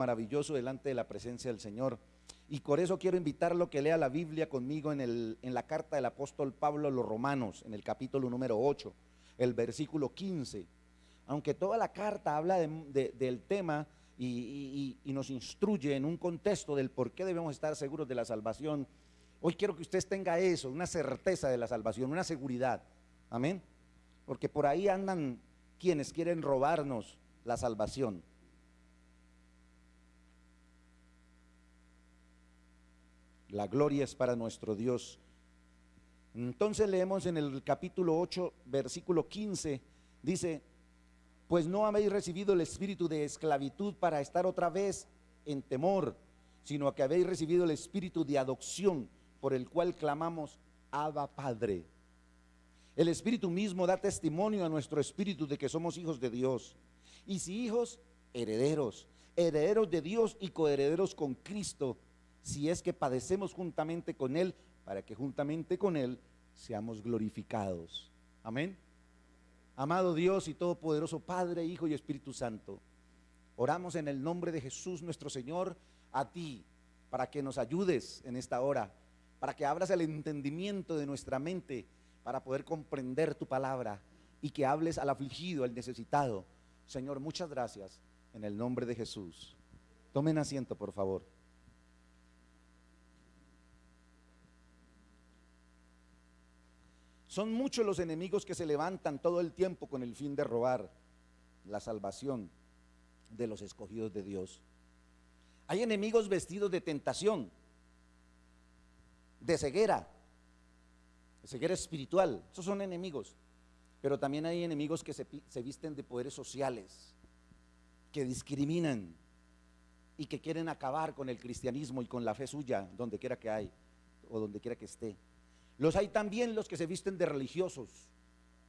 Maravilloso delante de la presencia del Señor. Y por eso quiero invitarlo a que lea la Biblia conmigo en la carta del apóstol Pablo a los Romanos, en el capítulo número 8, el versículo 15. Aunque toda la carta habla del tema y nos instruye en un contexto del por qué debemos estar seguros de la salvación, hoy quiero que usted tenga eso, una certeza de la salvación, una seguridad. Amén. Porque por ahí andan quienes quieren robarnos la salvación. La gloria es para nuestro Dios. Entonces leemos en el capítulo 8, versículo 15, dice: pues no habéis recibido el espíritu de esclavitud para estar otra vez en temor, sino que habéis recibido el espíritu de adopción, por el cual clamamos: Abba, Padre. El espíritu mismo da testimonio a nuestro espíritu de que somos hijos de Dios. Y si hijos, herederos, herederos de Dios y coherederos con Cristo, si es que padecemos juntamente con Él, para que juntamente con Él seamos glorificados. Amén. Amado Dios y todopoderoso Padre, Hijo y Espíritu Santo, oramos en el nombre de Jesús nuestro Señor a ti, para que nos ayudes en esta hora, para que abras el entendimiento de nuestra mente, para poder comprender tu palabra y que hables al afligido, al necesitado. Señor, muchas gracias en el nombre de Jesús. Tomen asiento, por favor. Son muchos los enemigos que se levantan todo el tiempo con el fin de robar la salvación de los escogidos de Dios. Hay enemigos vestidos de tentación, de ceguera espiritual. Esos son enemigos. Pero también hay enemigos que se visten de poderes sociales, que discriminan y que quieren acabar con el cristianismo y con la fe suya, donde quiera que hay o donde quiera que esté. Los hay también los que se visten de religiosos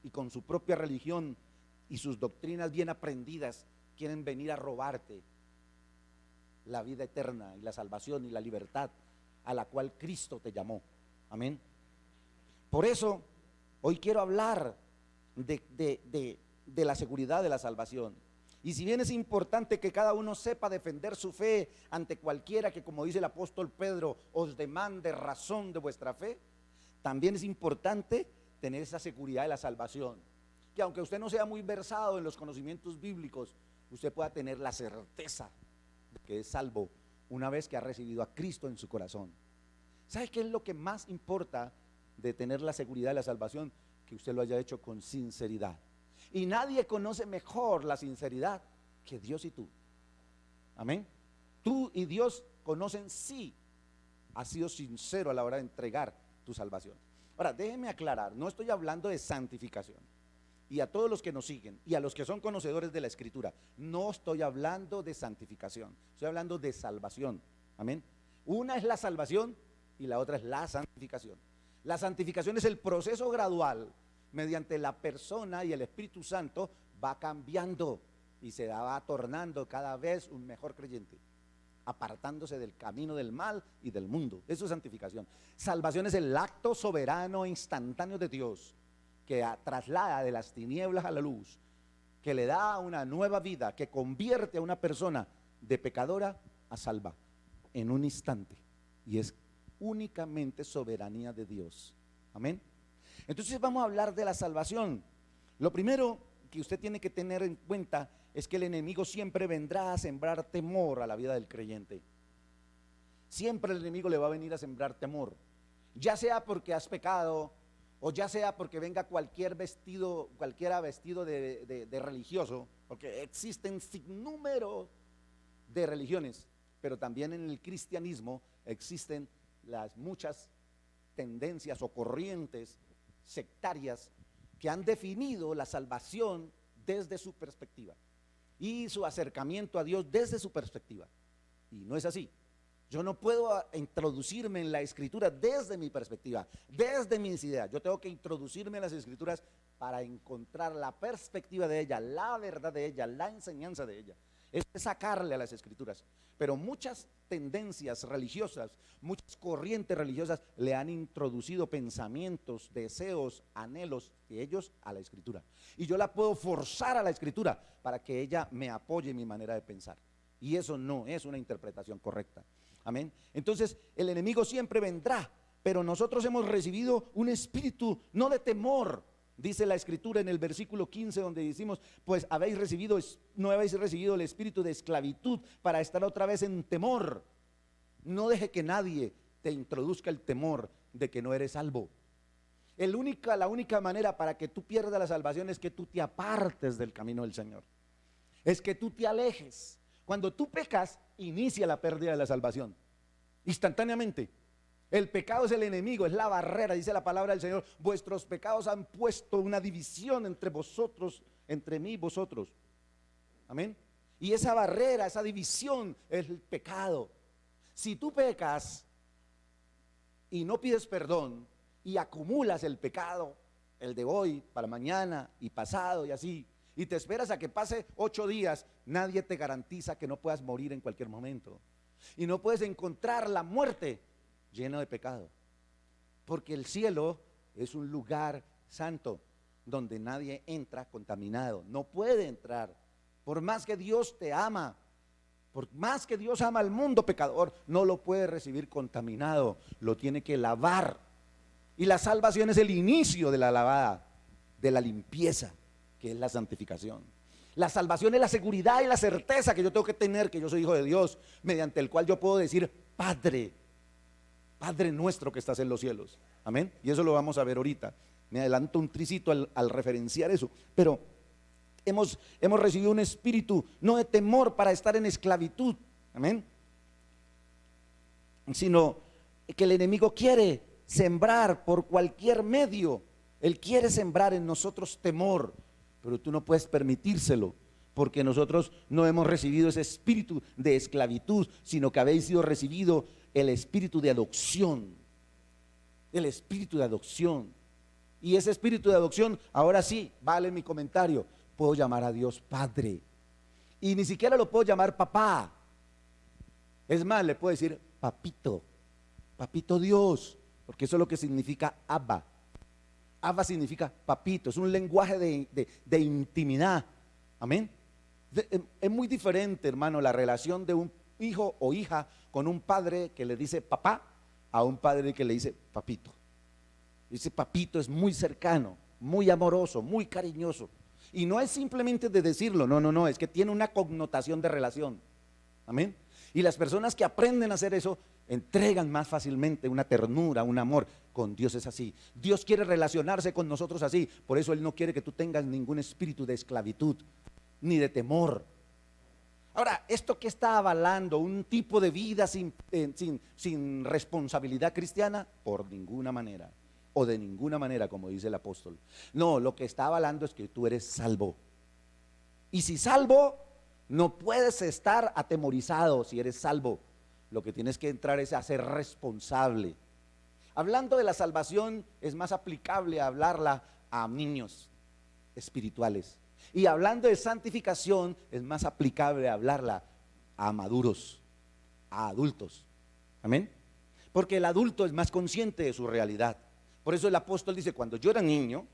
y con su propia religión y sus doctrinas bien aprendidas quieren venir a robarte la vida eterna y la salvación y la libertad a la cual Cristo te llamó. Amén. Por eso hoy quiero hablar de la seguridad de la salvación. Y si bien es importante que cada uno sepa defender su fe ante cualquiera que, como dice el apóstol Pedro, os demande razón de vuestra fe, también es importante tener esa seguridad de la salvación, que aunque usted no sea muy versado en los conocimientos bíblicos, usted pueda tener la certeza de que es salvo una vez que ha recibido a Cristo en su corazón. ¿Sabe qué es lo que más importa de tener la seguridad de la salvación? Que usted lo haya hecho con sinceridad. Y nadie conoce mejor la sinceridad que Dios y tú. Amén. Tú y Dios conocen si has sido sincero a la hora de entregar tu salvación. Ahora, déjenme aclarar, no estoy hablando de santificación. Y a todos los que nos siguen y a los que son conocedores de la Escritura, no estoy hablando de santificación, estoy hablando de salvación. Amén. Una es la salvación y la otra es la santificación. La santificación es el proceso gradual mediante la persona y el Espíritu Santo va cambiando y se va tornando cada vez un mejor creyente, apartándose del camino del mal y del mundo. Eso es santificación. Salvación es el acto soberano e instantáneo de Dios que traslada de las tinieblas a la luz, que le da una nueva vida, que convierte a una persona de pecadora a salva en un instante, y es únicamente soberanía de Dios. Amén. Entonces vamos a hablar de la salvación. Lo primero que usted tiene que tener en cuenta es que el enemigo siempre vendrá a sembrar temor a la vida del creyente. Siempre el enemigo le va a venir a sembrar temor, ya sea porque has pecado, o ya sea porque venga cualquiera vestido de religioso, porque existen sinnúmero de religiones, pero también en el cristianismo existen las muchas tendencias o corrientes sectarias que han definido la salvación desde su perspectiva y su acercamiento a Dios desde su perspectiva. Y no es así. Yo no puedo introducirme en la Escritura desde mi perspectiva, desde mis ideas. Yo tengo que introducirme en las Escrituras para encontrar la perspectiva de ella, la verdad de ella, la enseñanza de ella. Es sacarle a las Escrituras. Pero muchas tendencias religiosas, muchas corrientes religiosas le han introducido pensamientos, deseos, anhelos de ellos a la Escritura. Y yo la puedo forzar a la Escritura para que ella me apoye en mi manera de pensar. Y eso no es una interpretación correcta. Amén. Entonces el enemigo siempre vendrá, pero nosotros hemos recibido un espíritu no de temor. Dice la escritura en el versículo 15 donde decimos, pues no habéis recibido el espíritu de esclavitud para estar otra vez en temor. No deje que nadie te introduzca el temor de que no eres salvo. La única manera para que tú pierdas la salvación es que tú te apartes del camino del Señor. Es que tú te alejes. Cuando tú pecas, inicia la pérdida de la salvación. Instantáneamente. El pecado es el enemigo, es la barrera, dice la palabra del Señor. Vuestros pecados han puesto una división entre vosotros, entre mí y vosotros. Amén. Y esa barrera, esa división es el pecado. Si tú pecas y no pides perdón y acumulas el pecado, el de hoy para mañana y pasado y así, y te esperas a que pase 8 días, nadie te garantiza que no puedas morir en cualquier momento. Y no puedes encontrar la muerte lleno de pecado, porque el cielo es un lugar santo donde nadie entra contaminado, no puede entrar. Por más que Dios te ama, por más que Dios ama al mundo pecador, no lo puede recibir contaminado, lo tiene que lavar. Y la salvación es el inicio de la lavada, de la limpieza, que es la santificación. La salvación es la seguridad y la certeza que yo tengo que tener, que yo soy hijo de Dios, mediante el cual yo puedo decir, Padre, Padre nuestro que estás en los cielos. Amén. Y eso lo vamos a ver ahorita. Me adelanto un tricito al referenciar eso, pero hemos recibido un espíritu no de temor para estar en esclavitud, amén, sino que el enemigo quiere sembrar por cualquier medio. Él quiere sembrar en nosotros temor, pero tú no puedes permitírselo, porque nosotros no hemos recibido ese espíritu de esclavitud, sino que habéis sido recibido el espíritu de adopción. El espíritu de adopción. Y ese espíritu de adopción, ahora sí, vale mi comentario, puedo llamar a Dios Padre. Y ni siquiera lo puedo llamar papá. Es más, le puedo decir papito, papito Dios, porque eso es lo que significa Abba. Abba significa papito, es un lenguaje de intimidad. Amén. Es muy diferente, hermano, la relación de un hijo o hija con un padre que le dice papá a un padre que le dice papito. Ese papito es muy cercano, muy amoroso, muy cariñoso. Y no es simplemente de decirlo, no, es que tiene una connotación de relación. Amén. Y las personas que aprenden a hacer eso entregan más fácilmente una ternura, un amor. Con Dios es así. Dios quiere relacionarse con nosotros así. Por eso Él no quiere que tú tengas ningún espíritu de esclavitud ni de temor. Ahora, ¿esto qué está avalando? ¿Un tipo de vida sin responsabilidad cristiana? Por ninguna manera, o de ninguna manera, como dice el apóstol. No, lo que está avalando es que tú eres salvo. Y si salvo, no puedes estar atemorizado si eres salvo. Lo que tienes que entrar es a ser responsable. Hablando de la salvación, es más aplicable hablarla a niños espirituales. Y hablando de santificación, es más aplicable hablarla a maduros, a adultos. Amén. Porque el adulto es más consciente de su realidad. Por eso el apóstol dice, cuando yo era niño,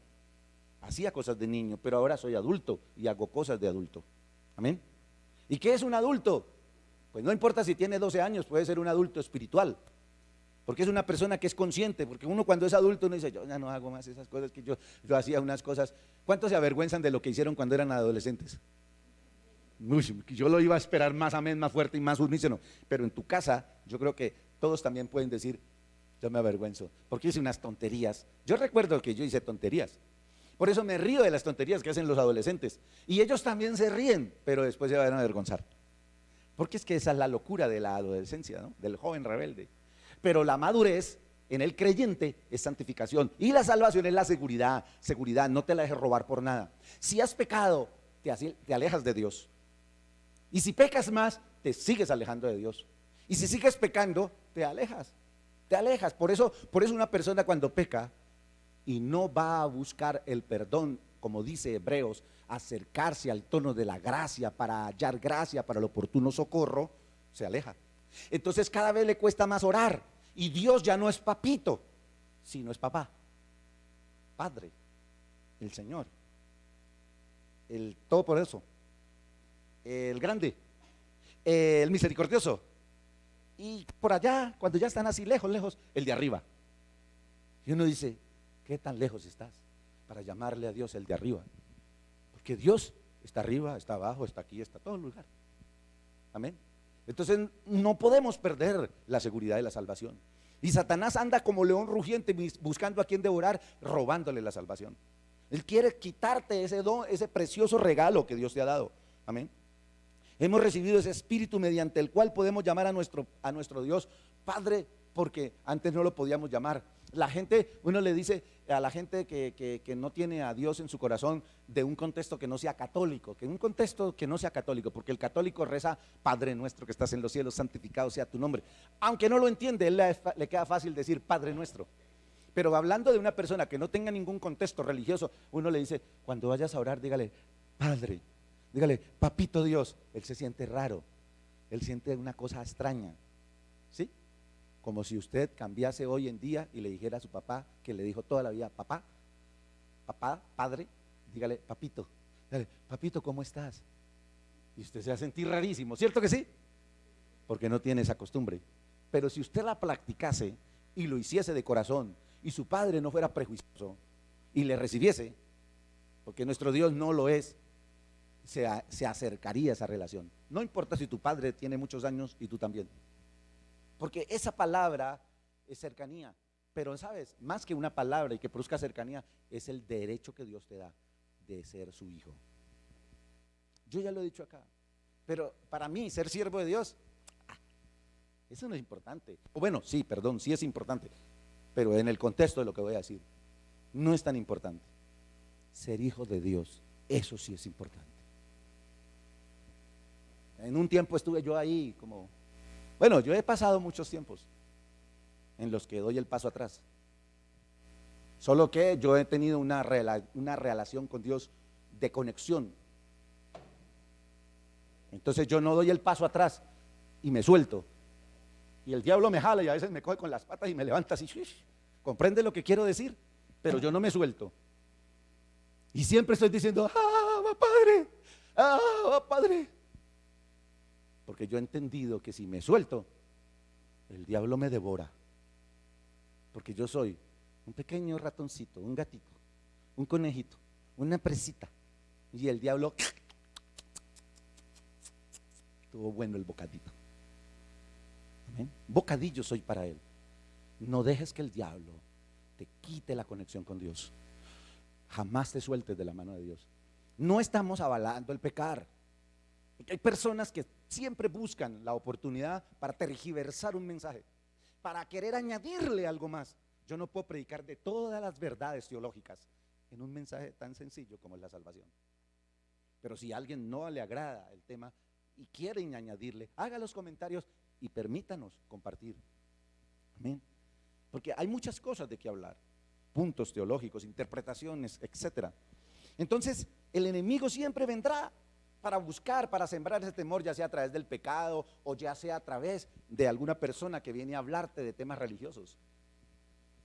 hacía cosas de niño, pero ahora soy adulto y hago cosas de adulto. Amén. ¿Y qué es un adulto? Pues no importa si tiene 12 años, puede ser un adulto espiritual. Porque es una persona que es consciente, porque uno cuando es adulto uno dice, yo ya no hago más esas cosas que yo hacía unas cosas. ¿Cuántos se avergüenzan de lo que hicieron cuando eran adolescentes? Uy, yo lo iba a esperar más amén, más fuerte y más unísono. Pero en tu casa yo creo que todos también pueden decir, yo me avergüenzo, porque hice unas tonterías. Yo recuerdo que yo hice tonterías. Por eso me río de las tonterías que hacen los adolescentes. Y ellos también se ríen, pero después se van a avergonzar. Porque es que esa es la locura de la adolescencia, ¿no? Del joven rebelde. Pero la madurez en el creyente es santificación. Y la salvación es la seguridad. Seguridad, no te la dejes robar por nada. Si has pecado, te alejas de Dios. Y si pecas más, te sigues alejando de Dios. Y si sigues pecando, te alejas. Te alejas. Por eso una persona cuando peca y no va a buscar el perdón, como dice Hebreos, acercarse al tono de la gracia para hallar gracia para el oportuno socorro, se aleja. Entonces cada vez le cuesta más orar. Y Dios ya no es papito, sino es papá, Padre, el Señor, el todopoderoso, el grande, el misericordioso. Y por allá, cuando ya están así lejos, lejos, el de arriba. Y uno dice, ¿qué tan lejos estás para llamarle a Dios el de arriba? Porque Dios está arriba, está abajo, está aquí, está en todo lugar. Amén. Entonces no podemos perder la seguridad de la salvación. Y Satanás anda como león rugiente buscando a quien devorar, robándole la salvación. Él quiere quitarte ese don, ese precioso regalo que Dios te ha dado. Amén. Hemos recibido ese espíritu mediante el cual podemos llamar a nuestro Dios Padre, porque antes no lo podíamos llamar. La gente, uno le dice a la gente que no tiene a Dios en su corazón, de un contexto que no sea católico, que un contexto que no sea católico, porque el católico reza: Padre nuestro que estás en los cielos, santificado sea tu nombre. Aunque no lo entiende, él le queda fácil decir Padre nuestro. Pero hablando de una persona que no tenga ningún contexto religioso, uno le dice, cuando vayas a orar, dígale Padre, dígale Papito Dios. Él se siente raro, él siente una cosa extraña, ¿sí? Como si usted cambiase hoy en día y le dijera a su papá, que le dijo toda la vida, papá, padre, dígale papito, dígale, papito, ¿cómo estás? Y usted se va a sentir rarísimo, ¿cierto que sí? Porque no tiene esa costumbre. Pero si usted la practicase y lo hiciese de corazón, y su padre no fuera prejuicioso y le recibiese, porque nuestro Dios no lo es, se acercaría a esa relación. No importa si tu padre tiene muchos años y tú también, porque esa palabra es cercanía. Pero sabes, más que una palabra y que produzca cercanía, es el derecho que Dios te da de ser su hijo. Yo ya lo he dicho acá, pero para mí ser siervo de Dios, eso no es importante. O bueno, sí, perdón, sí es importante, pero en el contexto de lo que voy a decir, no es tan importante. Ser hijo de Dios, eso sí es importante. En un tiempo estuve yo ahí como, bueno, yo he pasado muchos tiempos en los que doy el paso atrás. Solo que yo he tenido una relación con Dios de conexión. Entonces yo no doy el paso atrás y me suelto. Y el diablo me jala y a veces me coge con las patas y me levanta así. ¿Comprende lo que quiero decir? Pero yo no me suelto. Y siempre estoy diciendo, Padre, Padre. Porque yo he entendido que si me suelto, el diablo me devora. Porque yo soy un pequeño ratoncito, un gatito, un conejito, una presita. Y el diablo, estuvo bueno el bocadito. ¿Amén? Bocadillo soy para él. No dejes que el diablo te quite la conexión con Dios. Jamás te sueltes de la mano de Dios. No estamos avalando el pecar. Porque hay personas que siempre buscan la oportunidad para tergiversar un mensaje, para querer añadirle algo más. Yo no puedo predicar de todas las verdades teológicas en un mensaje tan sencillo como es la salvación. Pero si a alguien no le agrada el tema y quieren añadirle, haga los comentarios y permítanos compartir. Amén. Porque hay muchas cosas de qué hablar, puntos teológicos, interpretaciones, etcétera. Entonces, el enemigo siempre vendrá para buscar, para sembrar ese temor, ya sea a través del pecado o ya sea a través de alguna persona que viene a hablarte de temas religiosos,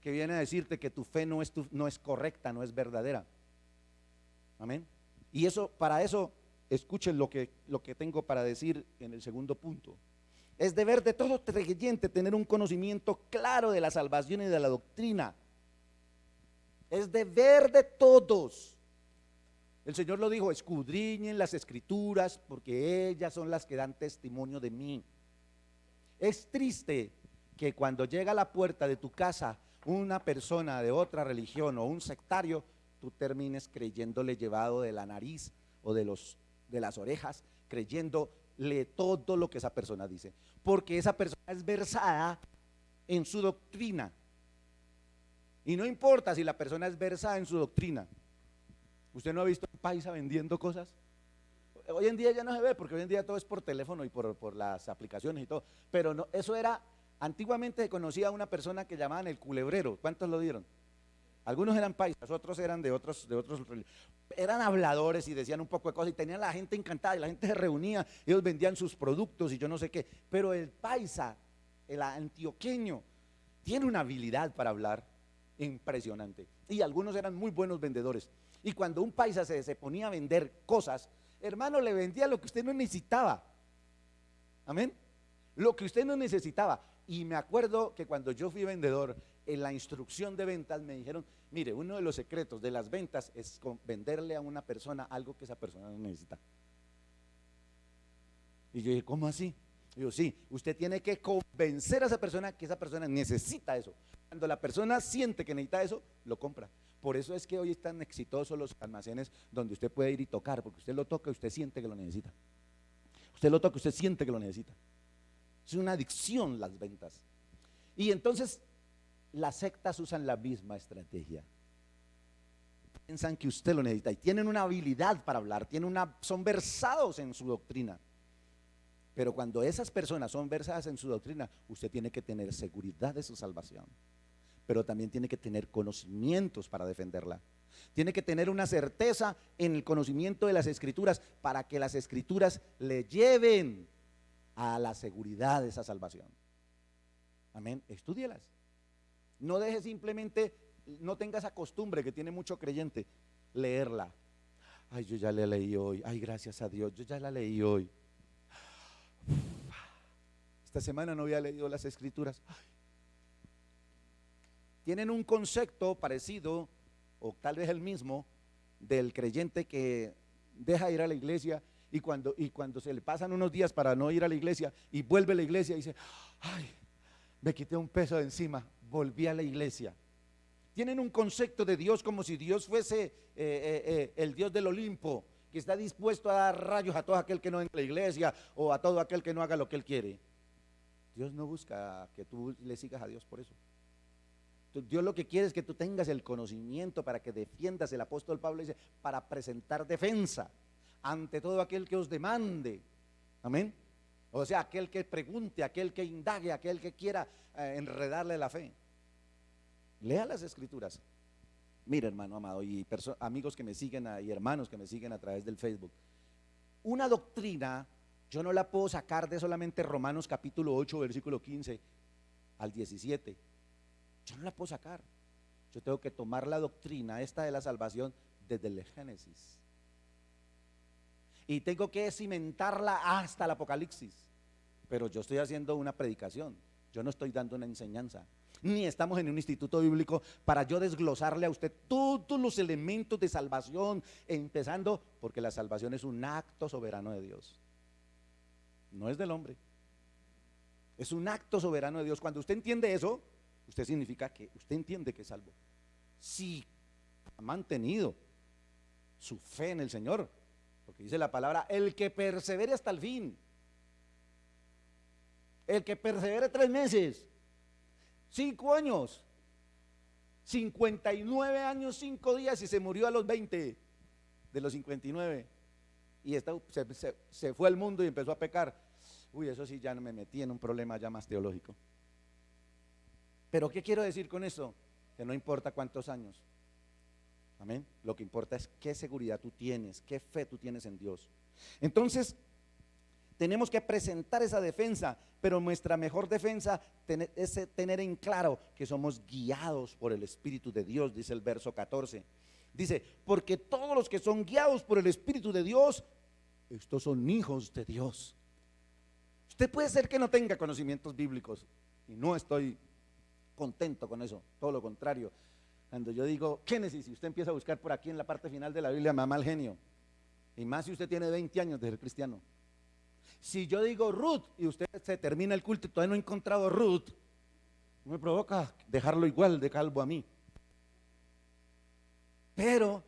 que viene a decirte que tu fe no es correcta, no es verdadera. Amén. Y eso, para eso, escuchen lo que tengo para decir en el segundo punto. Es deber de todo creyente tener un conocimiento claro de la salvación y de la doctrina. Es deber de todos. El Señor lo dijo: escudriñen las escrituras porque ellas son las que dan testimonio de mí. Es triste que cuando llega a la puerta de tu casa una persona de otra religión o un sectario, tú termines creyéndole llevado de la nariz o de las orejas, creyéndole todo lo que esa persona dice, porque esa persona es versada en su doctrina. Y no importa si la persona es versada en su doctrina. ¿Usted no ha visto un paisa vendiendo cosas? Hoy en día ya no se ve, porque hoy en día todo es por teléfono y por las aplicaciones y todo. Pero no, eso era, antiguamente se conocía a una persona que llamaban el culebrero. ¿Cuántos lo dieron? Algunos eran paisas, otros eran de otros, eran habladores y decían un poco de cosas y tenían a la gente encantada y la gente se reunía, ellos vendían sus productos y yo no sé qué. Pero el paisa, el antioqueño, tiene una habilidad para hablar impresionante. Y algunos eran muy buenos vendedores. Y cuando un paisa se ponía a vender cosas, hermano, le vendía lo que usted no necesitaba. Amén. Lo que usted no necesitaba. Y me acuerdo que cuando yo fui vendedor, en la instrucción de ventas me dijeron, mire, uno de los secretos de las ventas es venderle a una persona algo que esa persona no necesita. Y yo dije, ¿cómo así? Y yo, sí, usted tiene que convencer a esa persona que esa persona necesita eso. Cuando la persona siente que necesita eso, lo compra. Por eso es que hoy están exitosos los almacenes donde usted puede ir y tocar, porque usted lo toca y usted siente que lo necesita. Usted lo toca y usted siente que lo necesita. Es una adicción las ventas. Y entonces las sectas usan la misma estrategia. Piensan que usted lo necesita y tienen una habilidad para hablar, son versados en su doctrina. Pero cuando esas personas son versadas en su doctrina, usted tiene que tener seguridad de su salvación, pero también tiene que tener conocimientos para defenderla. Tiene que tener una certeza en el conocimiento de las Escrituras para que las Escrituras le lleven a la seguridad de esa salvación. Amén. Estúdielas. No deje simplemente, no tenga esa costumbre que tiene mucho creyente, leerla. Ay, yo ya la leí hoy. Ay, gracias a Dios, yo ya la leí hoy. Esta semana no había leído las Escrituras. Tienen un concepto parecido, o tal vez el mismo, del creyente que deja ir a la iglesia y cuando se le pasan unos días para no ir a la iglesia y vuelve a la iglesia y dice, ay, me quité un peso de encima, volví a la iglesia. Tienen un concepto de Dios como si Dios fuese el Dios del Olimpo, que está dispuesto a dar rayos a todo aquel que no venga a la iglesia o a todo aquel que no haga lo que él quiere. Dios no busca que tú le sigas a Dios por eso. Dios lo que quiere es que tú tengas el conocimiento para que defiendas. El apóstol Pablo dice, para presentar defensa ante todo aquel que os demande. Amén. O sea, aquel que pregunte, aquel que indague, aquel que quiera enredarle la fe. Lea las Escrituras. Mira, hermano amado, y amigos que me siguen y hermanos que me siguen a través del Facebook, una doctrina yo no la puedo sacar de solamente Romanos capítulo 8 versículo 15 al 17. Yo no la puedo sacar. Yo tengo que tomar la doctrina esta de la salvación desde el Génesis y tengo que cimentarla hasta el Apocalipsis. Pero yo estoy haciendo una predicación, yo no estoy dando una enseñanza, ni estamos en un instituto bíblico para yo desglosarle a usted todos los elementos de salvación, empezando porque la salvación es un acto soberano de Dios, no es del hombre, es un acto soberano de Dios. Cuando usted entiende eso, usted significa que usted entiende que es salvo, si ha mantenido su fe en el Señor, porque dice la palabra, el que persevere hasta el fin, el que persevere 3 meses, 5 años, 59 años, 5 días y se murió a los 20 de los 59 y se fue al mundo y empezó a pecar. Uy, eso sí, ya no me metí en un problema ya más teológico. Pero ¿qué quiero decir con eso? Que no importa cuántos años. Amén. Lo que importa es qué seguridad tú tienes, qué fe tú tienes en Dios. Entonces, tenemos que presentar esa defensa, pero nuestra mejor defensa es tener en claro que somos guiados por el Espíritu de Dios, dice el verso 14. Dice, porque todos los que son guiados por el Espíritu de Dios, estos son hijos de Dios. Usted puede ser que no tenga conocimientos bíblicos, y no estoy contento con eso, todo lo contrario. Cuando yo digo Génesis, si usted empieza a buscar por aquí en la parte final de la Biblia, me da mal genio, y más si usted tiene 20 años de ser cristiano. Si yo digo Ruth y usted se termina el culto y todavía no ha encontrado Ruth, me provoca dejarlo igual de calvo a mí. Pero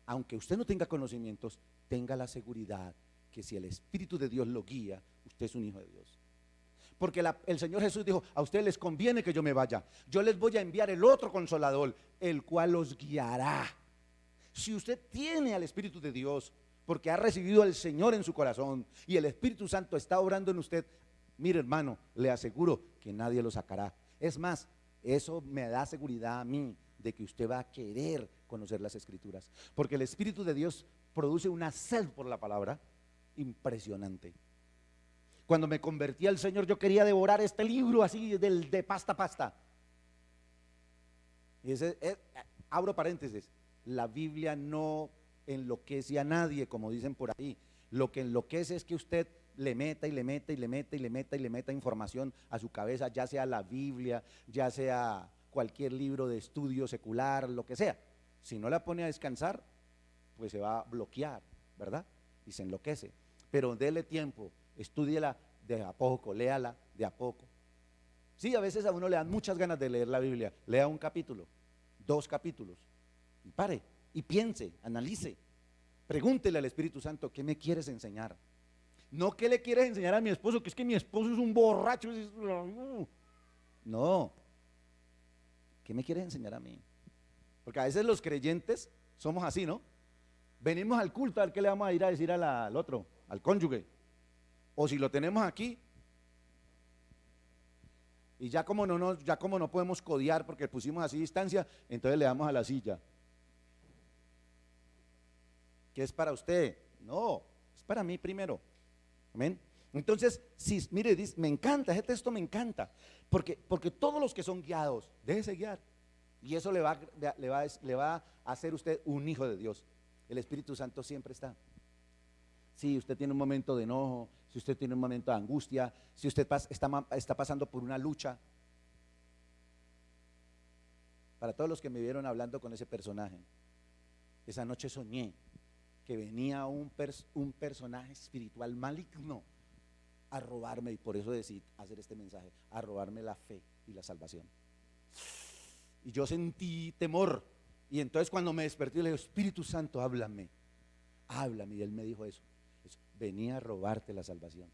aunque usted no tenga conocimientos, tenga la seguridad que si el Espíritu de Dios lo guía, usted es un hijo de Dios. Porque el Señor Jesús dijo, a ustedes les conviene que yo me vaya, yo les voy a enviar el otro Consolador, el cual los guiará. Si usted tiene al Espíritu de Dios, porque ha recibido al Señor en su corazón y el Espíritu Santo está obrando en usted, mire hermano, le aseguro que nadie lo sacará. Es más, eso me da seguridad a mí de que usted va a querer conocer las Escrituras, porque el Espíritu de Dios produce una sed por la palabra impresionante. Cuando me convertí al Señor, yo quería devorar este libro así de pasta a pasta. Y abro paréntesis, la Biblia no enloquece a nadie, como dicen por ahí. Lo que enloquece es que usted le meta y le meta y le meta y le meta y le meta información a su cabeza, ya sea la Biblia, ya sea cualquier libro de estudio secular, lo que sea. Si no la pone a descansar, pues se va a bloquear, ¿verdad? Y se enloquece. Pero dele tiempo, estúdiela de a poco, léala de a poco. Sí, a veces a uno le dan muchas ganas de leer la Biblia. Lea un capítulo, 2 capítulos, y pare, y piense, analice. Pregúntele al Espíritu Santo, ¿qué me quieres enseñar? No, ¿qué le quieres enseñar a mi esposo? Que es que mi esposo es un borracho. No, ¿qué me quieres enseñar a mí? Porque a veces los creyentes somos así, ¿no? Venimos al culto, a ver qué le vamos a ir a decir al otro, al cónyuge. O si lo tenemos aquí, y ya como no podemos codear porque pusimos así distancia, entonces le damos a la silla. ¿Qué es para usted? No, es para mí primero. Amén. Entonces, si, mire, me encanta, ese texto me encanta, porque todos los que son guiados, déjese guiar. Y eso le va a hacer usted un hijo de Dios. El Espíritu Santo siempre está. Si usted tiene un momento de enojo, si usted tiene un momento de angustia, si usted está pasando por una lucha. Para todos los que me vieron hablando con ese personaje, esa noche soñé que venía un personaje espiritual maligno a robarme, y por eso decidí hacer este mensaje, a robarme la fe y la salvación. Y yo sentí temor, y entonces cuando me desperté le dije, Espíritu Santo, háblame, y él me dijo eso, venía a robarte la salvación.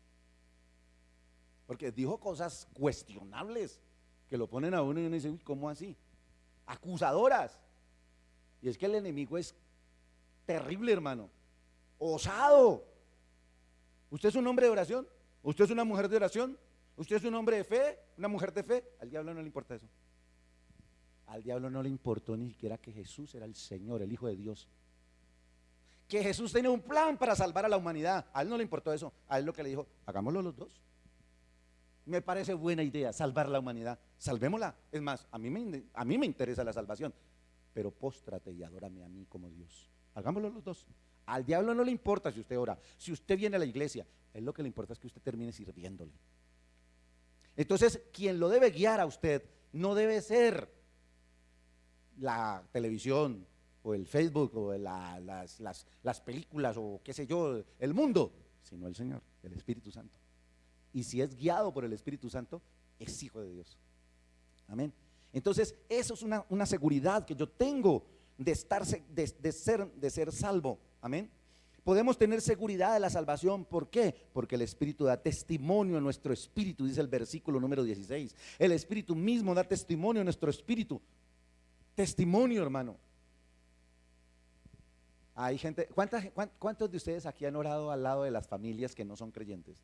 Porque dijo cosas cuestionables que lo ponen a uno y uno dice, uy, ¿cómo así? Acusadoras. Y es que el enemigo es terrible, hermano, osado. ¿Usted es un hombre de oración? ¿Usted es una mujer de oración? ¿Usted es un hombre de fe? ¿Una mujer de fe? Al diablo no le importa eso. Al diablo no le importó ni siquiera que Jesús era el Señor, el Hijo de Dios. Que Jesús tenía un plan para salvar a la humanidad. A él no le importó eso. A él lo que le dijo, hagámoslo los dos. Me parece buena idea salvar la humanidad. Salvémosla. Es más, a mí me interesa la salvación. Pero póstrate y adórame a mí como Dios. Hagámoslo los dos. Al diablo no le importa si usted ora, si usted viene a la iglesia. A él lo que le importa es que usted termine sirviéndole. Entonces, quien lo debe guiar a usted no debe ser la televisión o el Facebook o las películas o qué sé yo, el mundo, sino el Señor, el Espíritu Santo. Y si es guiado por el Espíritu Santo, es hijo de Dios. Amén. Entonces, eso es una seguridad que yo tengo de ser salvo. Amén. Podemos tener seguridad de la salvación. ¿Por qué? Porque el Espíritu da testimonio a nuestro espíritu, dice el versículo número 16. El Espíritu mismo da testimonio a nuestro espíritu. Testimonio, hermano. Hay gente, ¿cuántos de ustedes aquí han orado al lado de las familias que no son creyentes?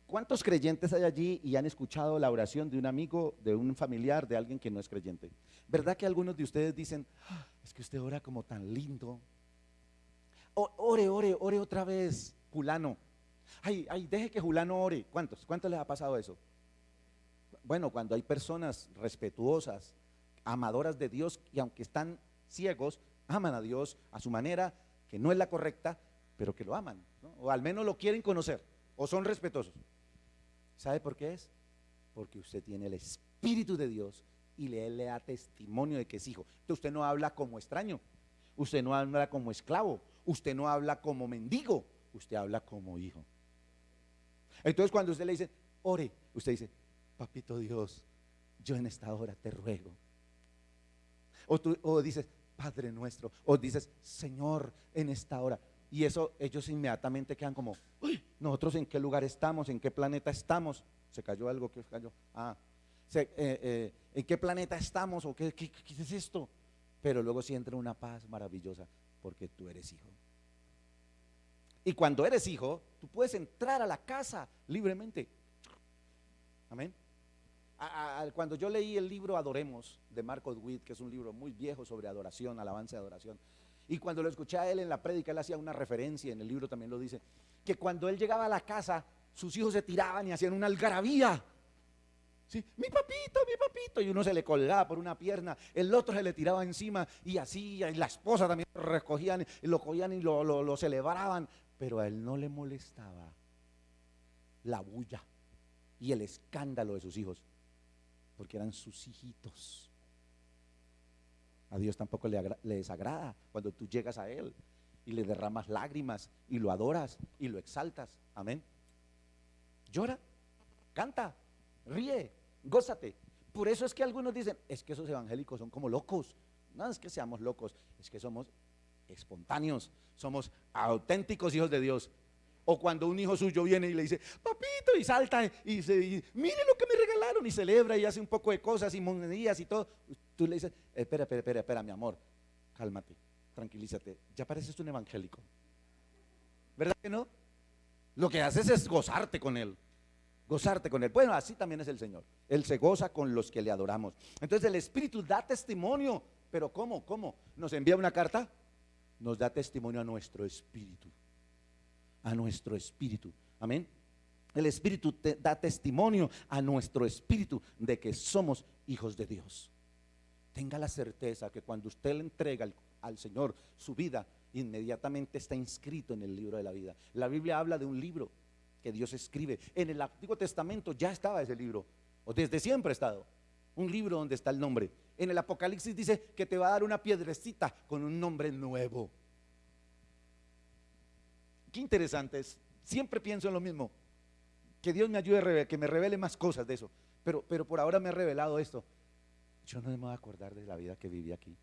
¿Cuántos creyentes hay allí y han escuchado la oración de un amigo, de un familiar, de alguien que no es creyente? ¿Verdad que algunos de ustedes dicen, es que usted ora como tan lindo? Ore otra vez, Julano. Ay, deje que Julano ore. ¿Cuántos les ha pasado eso? Bueno, cuando hay personas respetuosas, amadoras de Dios, y aunque están ciegos, aman a Dios a su manera, que no es la correcta, pero que lo aman, ¿no? O al menos lo quieren conocer, o son respetuosos. ¿Sabe por qué es? Porque usted tiene el Espíritu de Dios y Él le da testimonio de que es hijo. Entonces usted no habla como extraño, usted no habla como esclavo, usted no habla como mendigo, usted habla como hijo. Entonces cuando usted le dice, ore, usted dice, papito Dios, yo en esta hora te ruego. O dices, Padre nuestro, o dices, Señor, en esta hora. Y eso, ellos inmediatamente quedan como, uy, nosotros en qué lugar estamos, en qué planeta estamos. Se cayó algo, que cayó. ¿En qué planeta estamos? ¿O qué es esto? Pero luego sí entra una paz maravillosa, porque tú eres hijo. Y cuando eres hijo, tú puedes entrar a la casa libremente. Amén. Cuando yo leí el libro Adoremos de Marcos Witt, que es un libro muy viejo sobre adoración, alabanza de adoración, y cuando lo escuché a él en la prédica, él hacía una referencia, en el libro también lo dice, que cuando él llegaba a la casa, sus hijos se tiraban y hacían una algarabía. ¿Sí? Mi papito, y uno se le colgaba por una pierna, el otro se le tiraba encima, y así, y la esposa también lo recogían, y lo cogían y lo celebraban. pero a él no le molestaba la bulla y el escándalo de sus hijos, porque eran sus hijitos. A Dios tampoco le desagrada cuando tú llegas a Él y le derramas lágrimas y lo adoras y lo exaltas. Amén. Llora, canta, ríe, gózate. Por eso es que algunos dicen, es que esos evangélicos son como locos. No es que seamos locos, es que somos espontáneos, somos auténticos hijos de Dios. O cuando un hijo suyo viene y le dice, papito, y salta y mire lo que me regalaron, y celebra y hace un poco de cosas y monerías y todo. Tú le dices, espera, mi amor, cálmate, tranquilízate, ya pareces un evangélico. ¿Verdad que no? Lo que haces es gozarte con él. Gozarte con él. Bueno, así también es el Señor. Él se goza con los que le adoramos. Entonces el Espíritu da testimonio. Pero ¿cómo? ¿Nos envía una carta? Nos da testimonio a nuestro espíritu. A nuestro espíritu. Amén. El Espíritu da testimonio a nuestro espíritu de que somos hijos de Dios. Tenga la certeza que cuando usted le entrega al Señor su vida, inmediatamente está inscrito en el libro de la vida. La Biblia habla de un libro que Dios escribe. En el Antiguo Testamento ya estaba ese libro, o desde siempre ha estado. Un libro donde está el nombre. En el Apocalipsis dice que te va a dar una piedrecita con un nombre nuevo. Qué interesante es. Siempre pienso en lo mismo. Que Dios me ayude, que me revele más cosas de eso. Pero por ahora me ha revelado esto. Yo no me voy a acordar de la vida que viví aquí.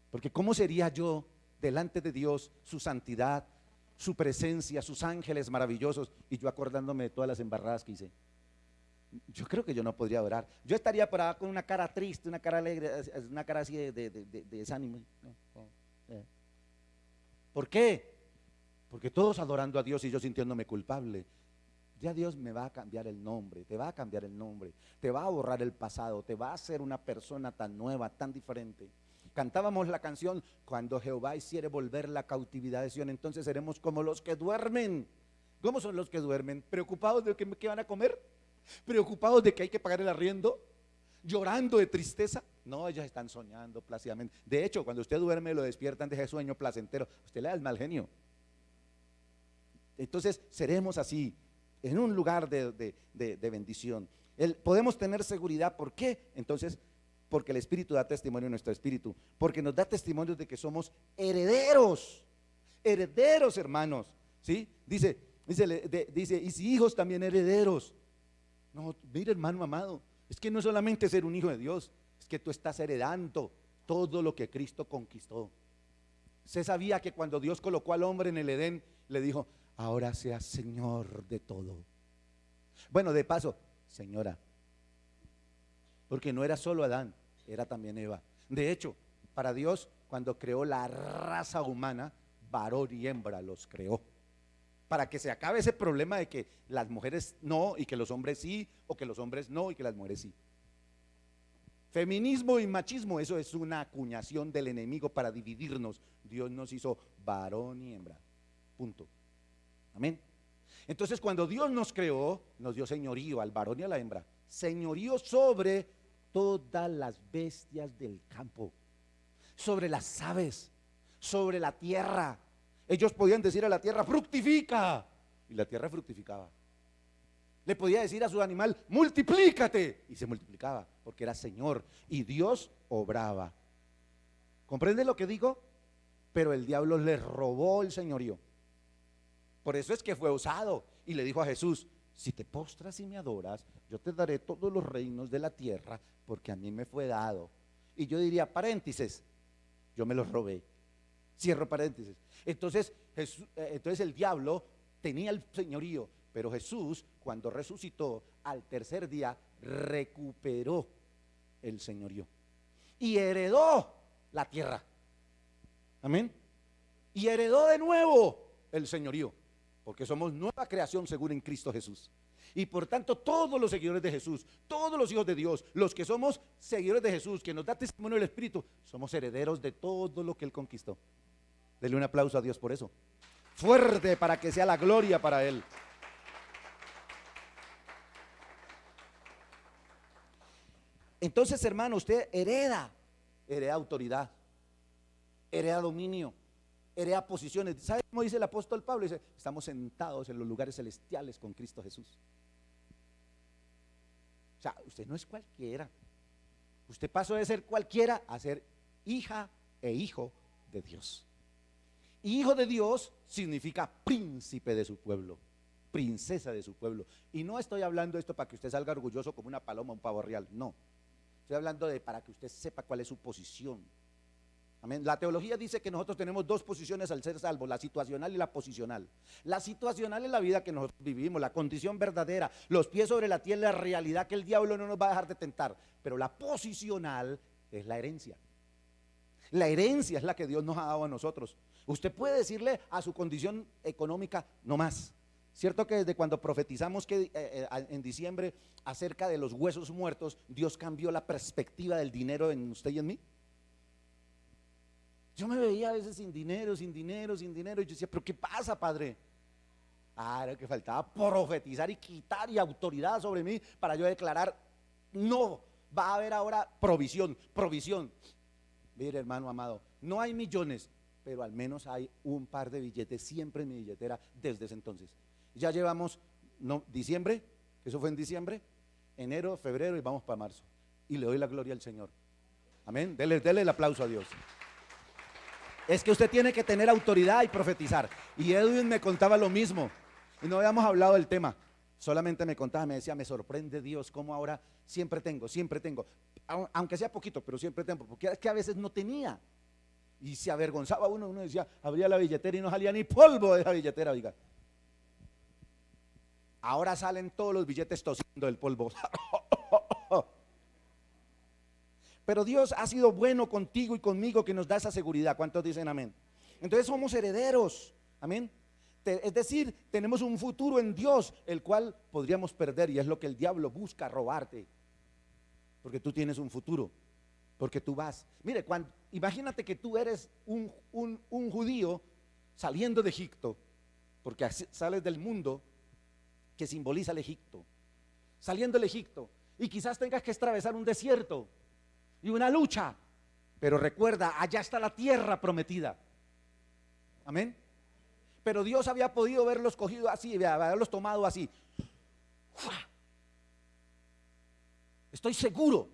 Porque ¿cómo sería yo delante de Dios, su santidad, su presencia, sus ángeles maravillosos, y yo acordándome de todas las embarradas que hice? Yo creo que yo no podría orar. Yo estaría por ahí con una cara triste, una cara alegre, una cara así de desánimo. ¿Por qué? Porque todos adorando a Dios y yo sintiéndome culpable. Ya Dios me va a cambiar el nombre, te va a cambiar el nombre, te va a borrar el pasado, te va a hacer una persona tan nueva, tan diferente. Cantábamos la canción, cuando Jehová hiciere volver la cautividad de Sión, entonces seremos como los que duermen. ¿Cómo son los que duermen? ¿Preocupados de qué van a comer? ¿Preocupados de que hay que pagar el arriendo? ¿Llorando de tristeza? No, ellos están soñando plácidamente. De hecho, cuando usted duerme lo despiertan de ese sueño placentero. Usted le da el mal genio. Entonces seremos así, en un lugar de bendición. Podemos tener seguridad. ¿Por qué? Entonces, porque el Espíritu da testimonio en nuestro espíritu, porque nos da testimonio de que somos herederos, hermanos, ¿sí? Dice, y si hijos también herederos. No, mire, hermano amado, es que no solamente ser un hijo de Dios, es que tú estás heredando todo lo que Cristo conquistó. Se sabía que cuando Dios colocó al hombre en el Edén, le dijo, ahora seas Señor de todo. Bueno, de paso, señora, porque no era solo Adán, era también Eva. De hecho, para Dios, cuando creó la raza humana, varón y hembra los creó, para que se acabe ese problema de que las mujeres no y que los hombres sí, o que los hombres no y que las mujeres sí. Feminismo y machismo, eso es una acuñación del enemigo para dividirnos. Dios nos hizo varón y hembra, punto. Amén. Entonces, cuando Dios nos creó, nos dio señorío al varón y a la hembra, señorío sobre todas las bestias del campo, sobre las aves, sobre la tierra. Ellos podían decir a la tierra, fructifica, y la tierra fructificaba. Le podía decir a su animal, multiplícate, y se multiplicaba, porque era Señor, y Dios obraba. ¿Comprende lo que digo? Pero el diablo le robó el señorío. Por eso es que fue osado y le dijo a Jesús, si te postras y me adoras, yo te daré todos los reinos de la tierra, porque a mí me fue dado. Y yo diría, paréntesis, yo me los robé. Cierro paréntesis. Entonces el diablo tenía el señorío, pero Jesús, cuando resucitó al tercer día, recuperó el señorío y heredó la tierra. Amén. Y heredó de nuevo el señorío, porque somos nueva creación según en Cristo Jesús. Y por tanto todos los seguidores de Jesús, todos los hijos de Dios, los que somos seguidores de Jesús, que nos da testimonio del Espíritu, somos herederos de todo lo que Él conquistó. Denle un aplauso a Dios por eso. Fuerte, para que sea la gloria para Él. Entonces, hermano, usted hereda autoridad, hereda dominio, hereda posiciones. ¿Sabe cómo dice el apóstol Pablo? Dice, estamos sentados en los lugares celestiales con Cristo Jesús. O sea, usted no es cualquiera. Usted pasó de ser cualquiera a ser hija e hijo de Dios. Y hijo de Dios significa príncipe de su pueblo, princesa de su pueblo. Y no estoy hablando esto para que usted salga orgulloso como una paloma o un pavo real, no. Estoy hablando de para que usted sepa cuál es su posición. Amén. La teología dice que nosotros tenemos dos posiciones al ser salvos, la situacional y la posicional. La situacional es la vida que nosotros vivimos, la condición verdadera, los pies sobre la tierra, la realidad que el diablo no nos va a dejar de tentar. Pero la posicional es la herencia. La herencia es la que Dios nos ha dado a nosotros. Usted puede decirle a su condición económica, no más. ¿Cierto que desde cuando profetizamos que en diciembre acerca de los huesos muertos, Dios cambió la perspectiva del dinero en usted y en mí? Yo me veía a veces sin dinero, y yo decía, pero ¿qué pasa, Padre? Era que faltaba profetizar y quitar y autoridad sobre mí para yo declarar, no, va a haber ahora provisión. Mire, hermano amado, no hay millones, pero al menos hay un par de billetes siempre en mi billetera desde ese entonces. Ya llevamos, diciembre, eso fue en diciembre, enero, febrero y vamos para marzo. Y le doy la gloria al Señor. Amén, dele el aplauso a Dios. Es que usted tiene que tener autoridad y profetizar. Y Edwin me contaba lo mismo. Y no habíamos hablado del tema. Solamente me contaba, me decía, me sorprende Dios cómo ahora siempre tengo. Aunque sea poquito, pero siempre tengo. Porque es que a veces no tenía. Y se avergonzaba uno decía, abría la billetera y no salía ni polvo de la billetera, oiga. Ahora salen todos los billetes tosiendo del polvo. Pero Dios ha sido bueno contigo y conmigo, que nos da esa seguridad. ¿Cuántos dicen amén? Entonces somos herederos, amén. Es decir, tenemos un futuro en Dios, el cual podríamos perder, y es lo que el diablo busca, robarte. Porque tú tienes un futuro, porque tú vas. Mire, imagínate que tú eres un judío saliendo de Egipto, porque sales del mundo que simboliza el Egipto, saliendo del Egipto, y quizás tengas que atravesar un desierto y una lucha, pero recuerda, allá está la tierra prometida. Amén. Pero Dios había podido haberlos cogido así, haberlos tomado así. Estoy seguro,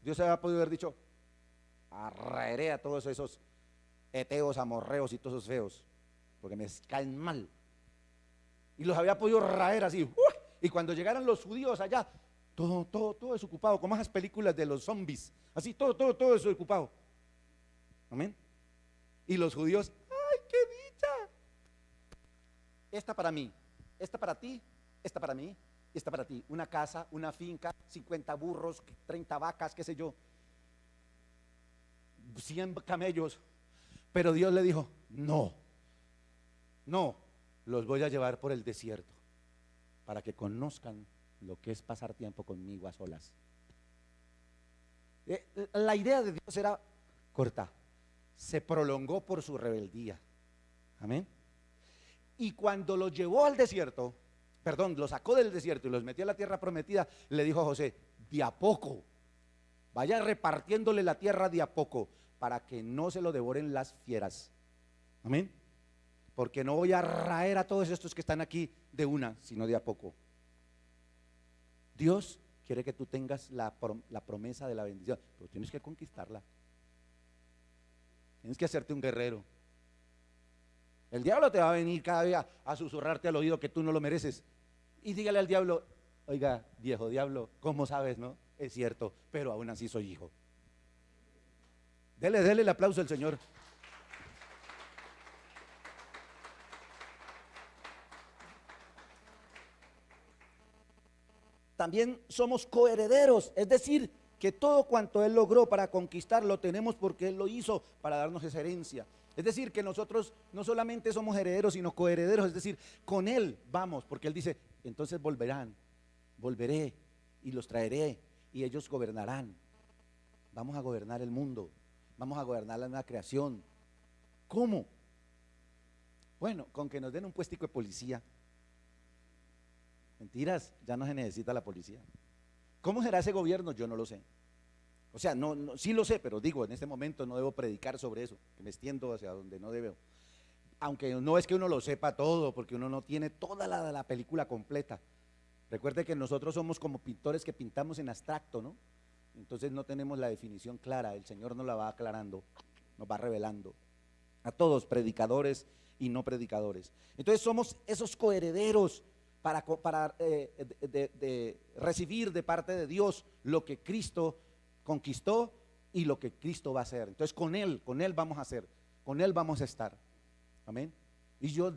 Dios había podido haber dicho, arraeré a todos esos heteos, amorreos y todos esos feos, porque me caen mal. Y los había podido raer así. Y cuando llegaran los judíos allá, todo desocupado, como esas películas de los zombies, así todo desocupado. Amén. Y los judíos, ¡ay, qué dicha! Esta para mí, esta para ti, esta para mí, y esta para ti. Una casa, una finca, 50 burros, 30 vacas, qué sé yo, 100 camellos. Pero Dios le dijo, no, los voy a llevar por el desierto para que conozcan lo que es pasar tiempo conmigo a solas. La idea de Dios era corta, se prolongó por su rebeldía. Amén. Y cuando los llevó al desierto, los sacó del desierto y los metió a la tierra prometida, le dijo a José, de a poco, vaya repartiéndole la tierra de a poco, para que no se lo devoren las fieras. Amén. Porque no voy a raer a todos estos que están aquí de una, sino de a poco. Dios quiere que tú tengas la promesa de la bendición, pero tienes que conquistarla. Tienes que hacerte un guerrero. El diablo te va a venir cada día a susurrarte al oído que tú no lo mereces. Y dígale al diablo, oiga, viejo diablo, ¿cómo sabes, no? Es cierto, pero aún así soy hijo. Dele el aplauso al Señor. También somos coherederos, es decir, que todo cuanto Él logró para conquistar lo tenemos porque Él lo hizo para darnos esa herencia. Es decir, que nosotros no solamente somos herederos, sino coherederos, es decir, con Él vamos, porque Él dice, entonces volveré y los traeré y ellos gobernarán. Vamos a gobernar el mundo, vamos a gobernar la nueva creación. ¿Cómo? Bueno, con que nos den un puestico de policía. Mentiras, ya no se necesita la policía. ¿Cómo será ese gobierno? Yo no lo sé. O sea, sí lo sé, pero digo, en este momento no debo predicar sobre eso, que me extiendo hacia donde no debo. aunque no es que uno lo sepa todo, porque uno no tiene toda la película completa. Recuerde que nosotros somos como pintores que pintamos en abstracto, ¿no? Entonces no tenemos la definición clara, el Señor nos la va aclarando, nos va revelando a todos, predicadores y no predicadores. Entonces somos esos coherederos para de recibir de parte de Dios lo que Cristo conquistó y lo que Cristo va a hacer. Entonces con Él vamos a hacer, con Él vamos a estar. Amén. Y yo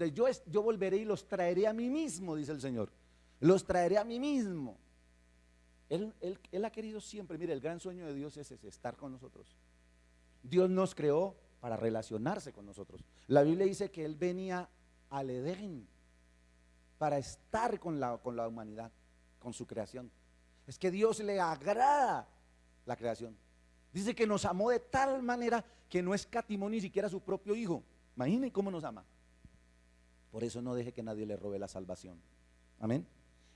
volveré y los traeré a mí mismo, dice el Señor. Los traeré a mí mismo. Él ha querido siempre, mire, el gran sueño de Dios es ese, estar con nosotros. Dios nos creó para relacionarse con nosotros. La Biblia dice que Él venía al Edén para estar con la humanidad, con su creación. Es que Dios le agrada la creación. Dice que nos amó de tal manera que no escatimó ni siquiera a su propio hijo. Imaginen cómo nos ama. Por eso no deje que nadie le robe la salvación. Amén.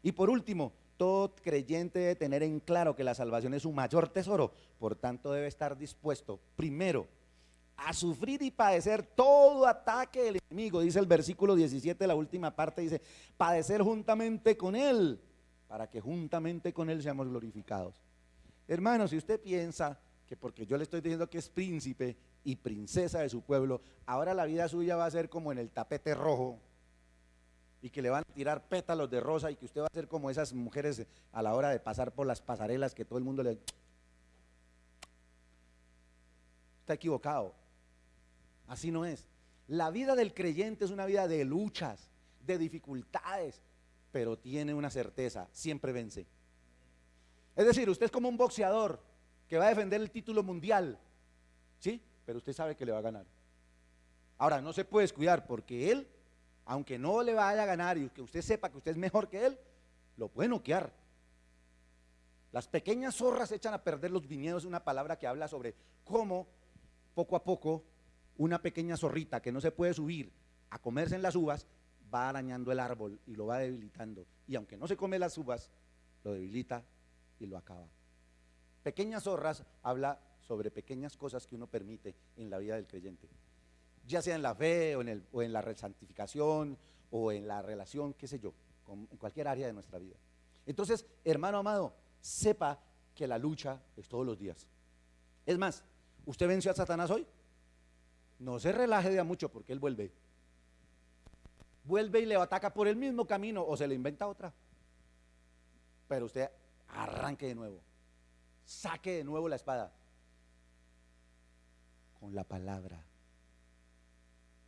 Y por último, todo creyente debe tener en claro que la salvación es su mayor tesoro. Por tanto debe estar dispuesto primero a sufrir y padecer todo ataque del enemigo. Dice el versículo 17, la última parte, dice: padecer juntamente con Él, para que juntamente con Él seamos glorificados. Hermano, si usted piensa que porque yo le estoy diciendo que es príncipe y princesa de su pueblo, ahora la vida suya va a ser como en el tapete rojo, y que le van a tirar pétalos de rosa, y que usted va a ser como esas mujeres a la hora de pasar por las pasarelas, que todo el mundo le... Está equivocado. Así no es. La vida del creyente es una vida de luchas, de dificultades, pero tiene una certeza: siempre vence. Es decir, usted es como un boxeador que va a defender el título mundial, ¿sí? Pero usted sabe que le va a ganar. Ahora, no se puede descuidar, porque él, aunque no le vaya a ganar y que usted sepa que usted es mejor que él, lo puede noquear. Las pequeñas zorras echan a perder los viñedos, es una palabra que habla sobre cómo poco a poco una pequeña zorrita que no se puede subir a comerse en las uvas va arañando el árbol y lo va debilitando, y aunque no se come las uvas, lo debilita y lo acaba. Pequeñas zorras habla sobre pequeñas cosas que uno permite en la vida del creyente, ya sea en la fe o en la santificación o en la relación, qué sé yo, en cualquier área de nuestra vida. Entonces, hermano amado, sepa que la lucha es todos los días. Es más, ¿usted venció a Satanás hoy? No se relaje de a mucho, porque él vuelve y le ataca por el mismo camino, o se le inventa otra. Pero usted arranque de nuevo, saque de nuevo la espada con la palabra.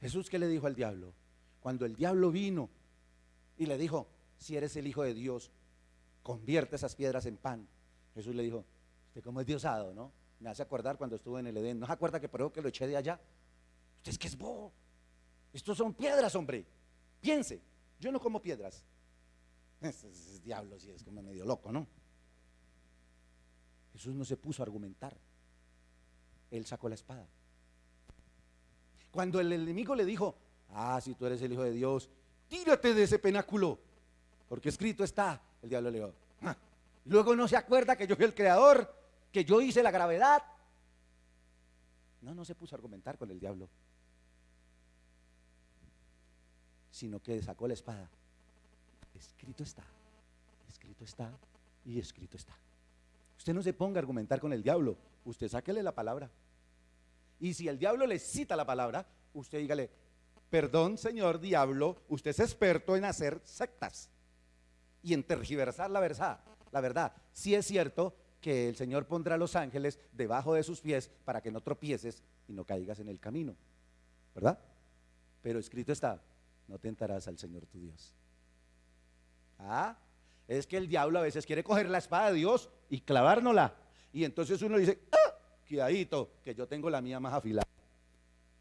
Jesús, ¿qué le dijo al diablo? Cuando el diablo vino y le dijo: si eres el Hijo de Dios, convierte esas piedras en pan. Jesús le dijo: usted como es diosado, ¿no? Me hace acordar cuando estuvo en el Edén. ¿No se acuerda que por eso que lo eché de allá? Usted es que es bobo. Estos son piedras, hombre. Piense, yo no como piedras. Es diablo, si es como medio loco, ¿no? Jesús no se puso a argumentar. Él sacó la espada. Cuando el enemigo le dijo: si tú eres el Hijo de Dios, tírate de ese penáculo, porque escrito está. El diablo le dijo: luego no se acuerda que yo soy el creador, que yo hice la gravedad. No se puso a argumentar con el diablo, sino que sacó la espada. Escrito está y escrito está. Usted no se ponga a argumentar con el diablo, usted sáquele la palabra. Y si el diablo le cita la palabra, usted dígale: perdón, señor diablo, usted es experto en hacer sectas y en tergiversar la verdad. Sí es cierto que el Señor pondrá a los ángeles debajo de sus pies para que no tropieces y no caigas en el camino, ¿verdad? Pero escrito está: no tentarás al Señor tu Dios. Es que el diablo a veces quiere coger la espada de Dios y clavárnosla, y entonces uno dice: cuidadito, que yo tengo la mía más afilada,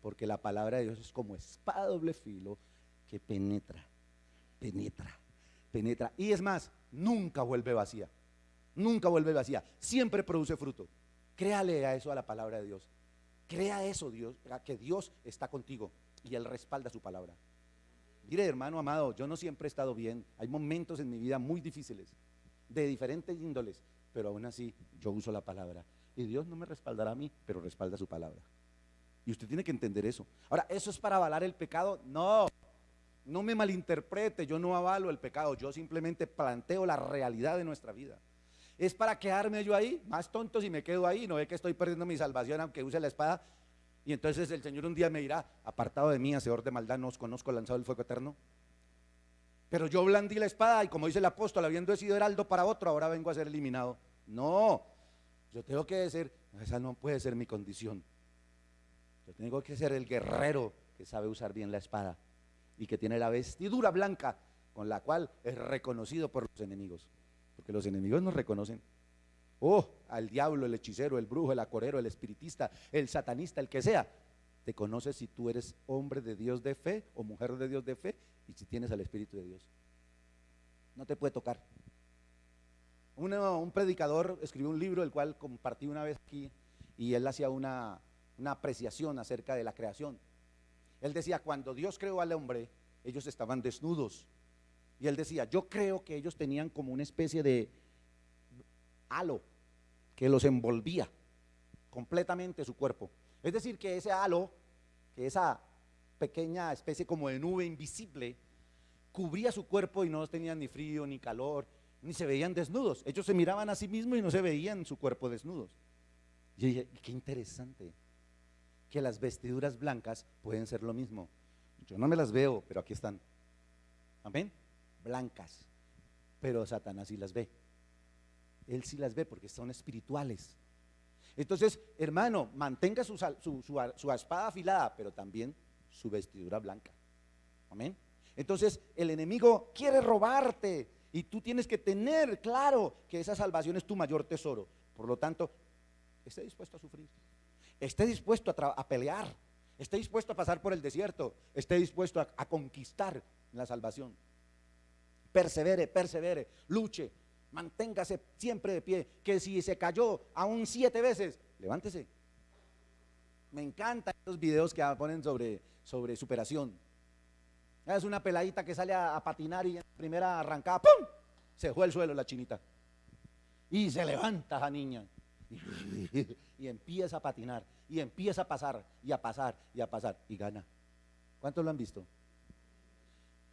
porque la palabra de Dios es como espada de doble filo que penetra, y es más, nunca vuelve vacía, siempre produce fruto. Créale a eso, a la palabra de Dios. Crea eso, Dios, que Dios está contigo y Él respalda su palabra. Mire, hermano amado, yo no siempre he estado bien. Hay momentos en mi vida muy difíciles, de diferentes índoles, pero aún así yo uso la palabra. Y Dios no me respaldará a mí, pero respalda su palabra. Y usted tiene que entender eso. Ahora, ¿eso es para avalar el pecado? No, no me malinterprete, yo no avalo el pecado, yo simplemente planteo la realidad de nuestra vida. ¿Es para quedarme yo ahí? Más tonto si me quedo ahí, no ve que estoy perdiendo mi salvación aunque use la espada. Y entonces el Señor un día me dirá, apartado de mí, hacedor de maldad, no os conozco, lanzado el fuego eterno. Pero yo blandí la espada y como dice el apóstol, habiendo sido heraldo para otro, ahora vengo a ser eliminado. No, yo tengo que decir, esa no puede ser mi condición. Yo tengo que ser el guerrero que sabe usar bien la espada y que tiene la vestidura blanca con la cual es reconocido por los enemigos. Porque los enemigos nos reconocen. Oh, al diablo, el hechicero, el brujo, el acorero, el espiritista, el satanista, el que sea, te conoce si tú eres hombre de Dios de fe o mujer de Dios de fe y si tienes al Espíritu de Dios. No te puede tocar. Un predicador escribió un libro, el cual compartí una vez aquí, y él hacía una apreciación acerca de la creación. Él decía, cuando Dios creó al hombre, ellos estaban desnudos. Y él decía, yo creo que ellos tenían como una especie de halo que los envolvía completamente su cuerpo. Es decir, que ese halo, que esa pequeña especie como de nube invisible, cubría su cuerpo y no tenían ni frío, ni calor, ni se veían desnudos. Ellos se miraban a sí mismos y no se veían su cuerpo desnudos. Y yo dije, qué interesante, que las vestiduras blancas pueden ser lo mismo. Yo no me las veo, pero aquí están. Amén. Blancas. Pero Satanás sí las ve. Él sí las ve porque son espirituales. Entonces, hermano, mantenga su espada afilada, pero también su vestidura blanca. Amén. Entonces, el enemigo quiere robarte y tú tienes que tener claro que esa salvación es tu mayor tesoro. Por lo tanto, esté dispuesto a sufrir, esté dispuesto a pelear, esté dispuesto a pasar por el desierto, esté dispuesto a conquistar la salvación. Persevere, persevere, luche, manténgase siempre de pie, que si se cayó aún 7 veces, levántese. Me encantan esos videos que ponen sobre superación. Es una peladita que sale a patinar y en la primera arrancada, ¡pum!, se fue al suelo la chinita. Y se levanta esa niña y empieza a patinar y empieza a pasar y a pasar y a pasar y gana. ¿Cuántos lo han visto?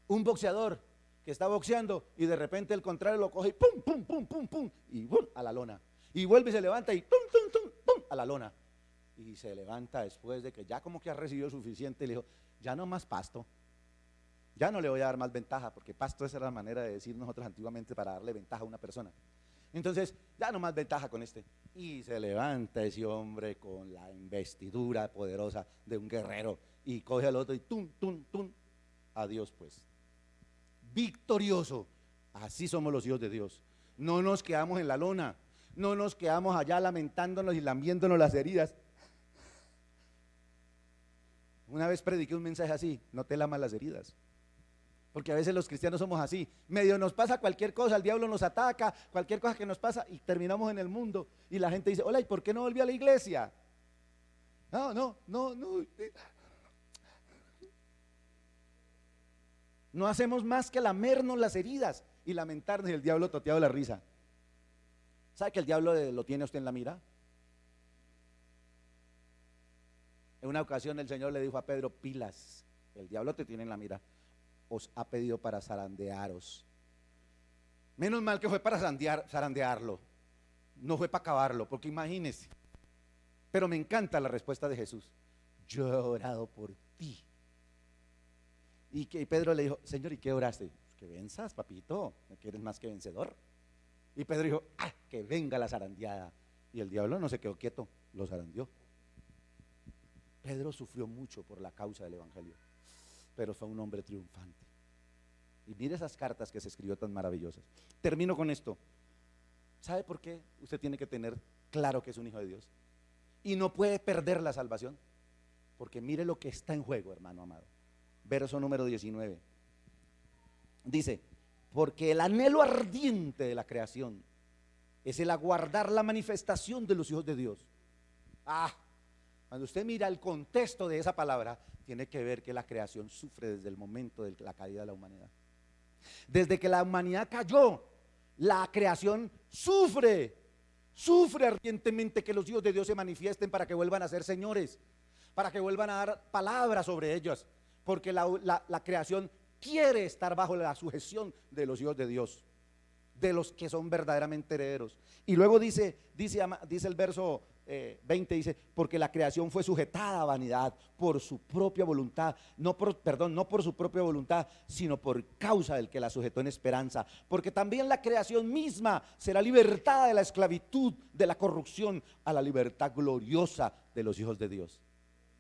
Un boxeador que está boxeando y de repente el contrario lo coge y pum, pum, pum, pum, pum, y pum, a la lona. Y vuelve y se levanta y tum, tum, tum, pum, a la lona. Y se levanta después de que ya como que ha recibido suficiente y le dijo, ya no más pasto. Ya no le voy a dar más ventaja, porque pasto esa era la manera de decir nosotros antiguamente para darle ventaja a una persona. Entonces, ya no más ventaja con este. Y se levanta ese hombre con la investidura poderosa de un guerrero y coge al otro y tum, tum, tum. Adiós pues. Victorioso. Así somos los hijos de Dios. No nos quedamos en la lona, no nos quedamos allá lamentándonos y lambiéndonos las heridas. Una vez prediqué un mensaje así, no te lamas las heridas. Porque a veces los cristianos somos así, medio nos pasa cualquier cosa, el diablo nos ataca, cualquier cosa que nos pasa y terminamos en el mundo. Y la gente dice, hola, ¿y por qué no volví a la iglesia? No. No hacemos más que lamernos las heridas y lamentarnos y el diablo toteado la risa. ¿Sabe que el diablo lo tiene usted en la mira? En una ocasión el Señor le dijo a Pedro, pilas, el diablo te tiene en la mira. Os ha pedido para zarandearos. Menos mal que fue para zarandearlo, no fue para acabarlo, porque imagínese. Pero me encanta la respuesta de Jesús. Yo he orado por ti. Y Pedro le dijo, Señor, ¿y qué oraste? Pues que venzas, papito, no quieres más que vencedor. Y Pedro dijo, que venga la zarandeada. Y el diablo no se quedó quieto, lo zarandeó. Pedro sufrió mucho por la causa del evangelio, pero fue un hombre triunfante. Y mire esas cartas que se escribió tan maravillosas. Termino con esto. ¿Sabe por qué usted tiene que tener claro que es un hijo de Dios? Y no puede perder la salvación. Porque mire lo que está en juego, hermano amado. Verso número 19. Dice, porque el anhelo ardiente de la creación es el aguardar la manifestación de los hijos de Dios. Cuando usted mira el contexto de esa palabra, tiene que ver que la creación sufre desde el momento de la caída de la humanidad. Desde que la humanidad cayó, la creación sufre ardientemente que los hijos de Dios se manifiesten para que vuelvan a ser señores. para que vuelvan a dar palabras sobre ellas, porque la creación quiere estar bajo la sujeción de los hijos de Dios, de los que son verdaderamente herederos. Y luego dice el verso 20, dice, porque la creación fue sujetada a vanidad por su propia voluntad, no por su propia voluntad, sino por causa del que la sujetó en esperanza, porque también la creación misma será libertada de la esclavitud de la corrupción a la libertad gloriosa de los hijos de Dios.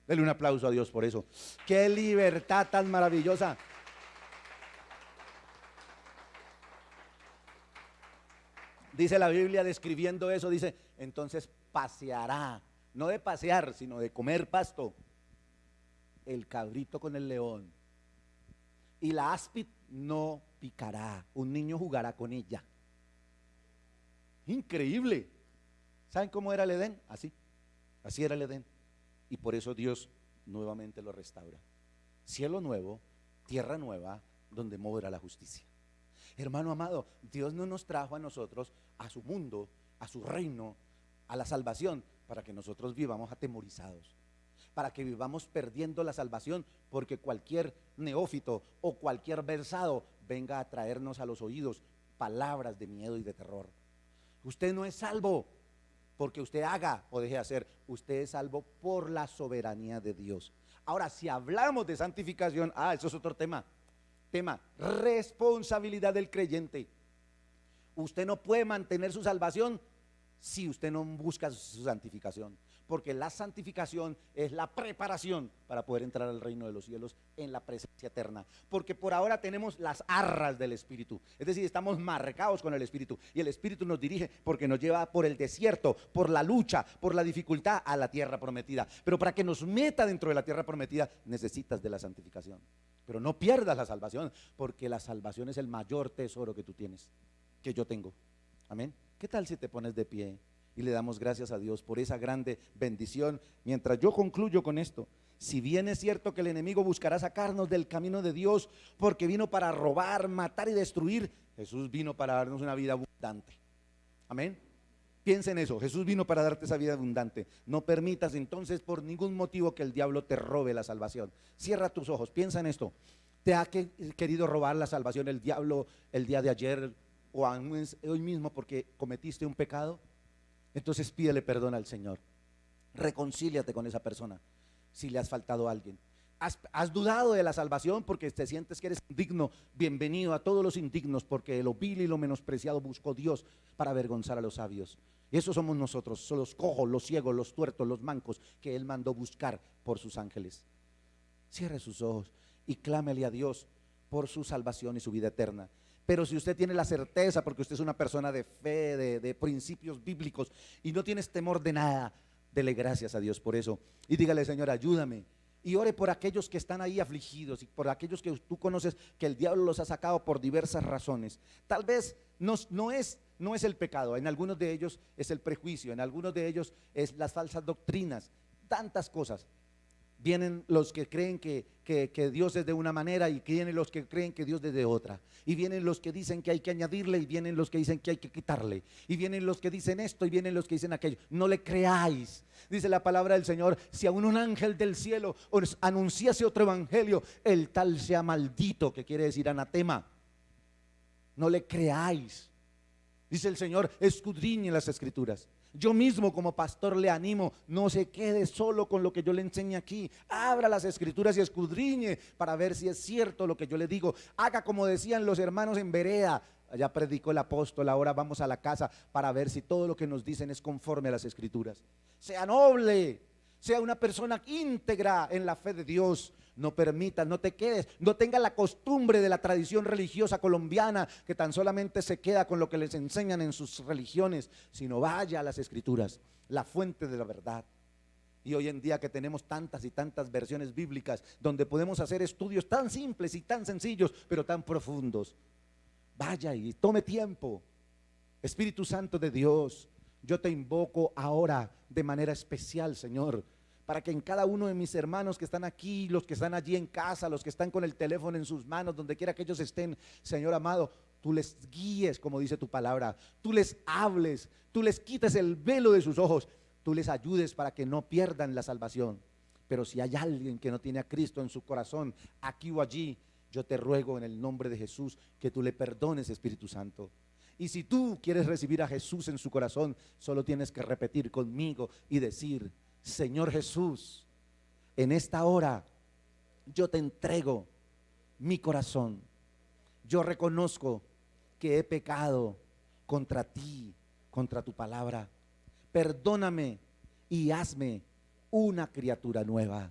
Denle un aplauso a Dios por eso. Qué libertad tan maravillosa. Dice la Biblia describiendo eso, dice, entonces paseará, no de pasear, sino de comer pasto, el cabrito con el león, y la áspid no picará, un niño jugará con ella. Increíble. ¿Saben cómo era el Edén? Así era el Edén. Y por eso Dios nuevamente lo restaura. Cielo nuevo, tierra nueva, donde mora la justicia. Hermano amado, Dios no nos trajo a nosotros, a su mundo, a su reino, a la salvación, para que nosotros vivamos atemorizados, para que vivamos perdiendo la salvación, porque cualquier neófito o cualquier versado venga a traernos a los oídos palabras de miedo y de terror. Usted no es salvo porque usted haga o deje de hacer, usted es salvo por la soberanía de Dios. Ahora, si hablamos de santificación, eso es otro tema, responsabilidad del creyente. Usted no puede mantener su salvación si usted no busca su santificación, porque la santificación es la preparación para poder entrar al reino de los cielos en la presencia eterna, porque por ahora tenemos las arras del Espíritu, es decir, estamos marcados con el Espíritu, y el Espíritu nos dirige porque nos lleva por el desierto, por la lucha, por la dificultad a la tierra prometida. Pero para que nos meta dentro de la tierra prometida necesitas de la santificación. Pero no pierdas la salvación, porque la salvación es el mayor tesoro que tú tienes, que yo tengo. Amén. ¿Qué tal si te pones de pie y le damos gracias a Dios por esa grande bendición? Mientras yo concluyo con esto, si bien es cierto que el enemigo buscará sacarnos del camino de Dios, porque vino para robar, matar y destruir, Jesús vino para darnos una vida abundante. Amén. Piensa en eso, Jesús vino para darte esa vida abundante. No permitas entonces por ningún motivo que el diablo te robe la salvación. Cierra tus ojos, piensa en esto. ¿Te ha querido robar la salvación el diablo el día de ayer o hoy mismo porque cometiste un pecado? Entonces pídele perdón al Señor. Reconcíliate con esa persona si le has faltado a alguien. ¿Has dudado de la salvación porque te sientes que eres indigno? Bienvenido a todos los indignos, porque lo vil y lo menospreciado buscó Dios para avergonzar a los sabios. Y esos somos nosotros, son los cojos, los ciegos, los tuertos, los mancos, que Él mandó buscar por sus ángeles. Cierre sus ojos y clámele a Dios por su salvación y su vida eterna. Pero si usted tiene la certeza, porque usted es una persona de fe, de principios bíblicos, y no tienes temor de nada, dele gracias a Dios por eso. Y dígale: Señor, ayúdame. Y ore por aquellos que están ahí afligidos, y por aquellos que tú conoces que el diablo los ha sacado por diversas razones. Tal vez no es el pecado, en algunos de ellos es el prejuicio, en algunos de ellos es las falsas doctrinas, tantas cosas. Vienen los que creen que Dios es de una manera, y vienen los que creen que Dios es de otra, y vienen los que dicen que hay que añadirle, y vienen los que dicen que hay que quitarle, y vienen los que dicen esto, y vienen los que dicen aquello. No le creáis. Dice la palabra del Señor: si aún un ángel del cielo os anunciase otro evangelio, el tal sea maldito, que quiere decir anatema. No le creáis. Dice el Señor: escudriñe las escrituras. Yo mismo como pastor le animo, no se quede solo con lo que yo le enseñe aquí. Abra las escrituras y escudriñe para ver si es cierto lo que yo le digo. Haga como decían los hermanos en Berea. Allá predicó el apóstol, ahora vamos a la casa para ver si todo lo que nos dicen es conforme a las escrituras. Sea noble, sea una persona íntegra en la fe de Dios. No permitas, no te quedes, no tengas la costumbre de la tradición religiosa colombiana, que tan solamente se queda con lo que les enseñan en sus religiones, sino vaya a las escrituras, la fuente de la verdad. Y hoy en día que tenemos tantas y tantas versiones bíblicas, donde podemos hacer estudios tan simples y tan sencillos, pero tan profundos, vaya y tome tiempo. Espíritu Santo de Dios, yo te invoco ahora de manera especial, Señor, para que en cada uno de mis hermanos que están aquí, los que están allí en casa, los que están con el teléfono en sus manos, donde quiera que ellos estén, Señor amado, tú les guíes, como dice tu palabra, tú les hables, tú les quites el velo de sus ojos, tú les ayudes para que no pierdan la salvación, Pero si hay alguien que no tiene a Cristo en su corazón, aquí o allí, yo te ruego en el nombre de Jesús que tú le perdones, Espíritu Santo. Y si tú quieres recibir a Jesús en su corazón, solo tienes que repetir conmigo y decir: Señor Jesús, en esta hora yo te entrego mi corazón. Yo reconozco que he pecado contra ti, contra tu palabra. Perdóname y hazme una criatura nueva.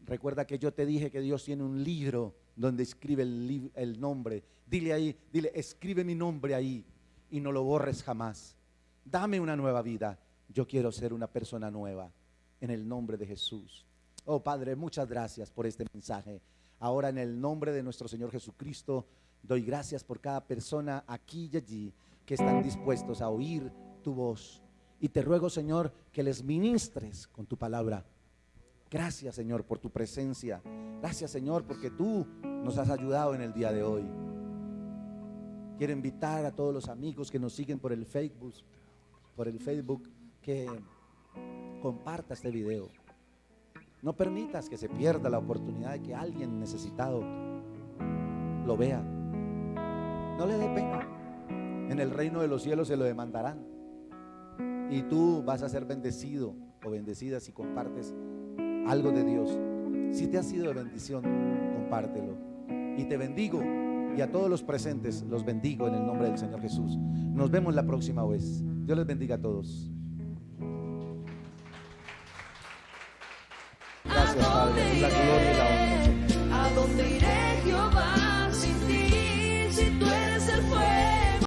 Recuerda que yo te dije que Dios tiene un libro donde escribe el nombre. Dile ahí, dile: escribe mi nombre ahí y no lo borres jamás. Dame una nueva vida. Yo quiero ser una persona nueva en el nombre de Jesús. Oh Padre, muchas gracias por este mensaje. Ahora, en el nombre de nuestro Señor Jesucristo, doy gracias por cada persona aquí y allí que están dispuestos a oír tu voz. Y te ruego, Señor, que les ministres con tu palabra. Gracias, Señor, por tu presencia. Gracias, Señor, porque tú nos has ayudado en el día de hoy. Quiero invitar a todos los amigos que nos siguen por el Facebook, que comparta este video. No permitas que se pierda la oportunidad de que alguien necesitado lo vea. No le dé pena. En el reino de los cielos se lo demandarán. Y tú vas a ser bendecido o bendecida si compartes algo de Dios. Si te ha sido de bendición, compártelo. Y te bendigo, y a todos los presentes los bendigo en el nombre del Señor Jesús. Nos vemos la próxima vez. Dios les bendiga a todos. Gracias, Padre. La gloria y la honra, Señor. ¿A dónde iré, Jehová?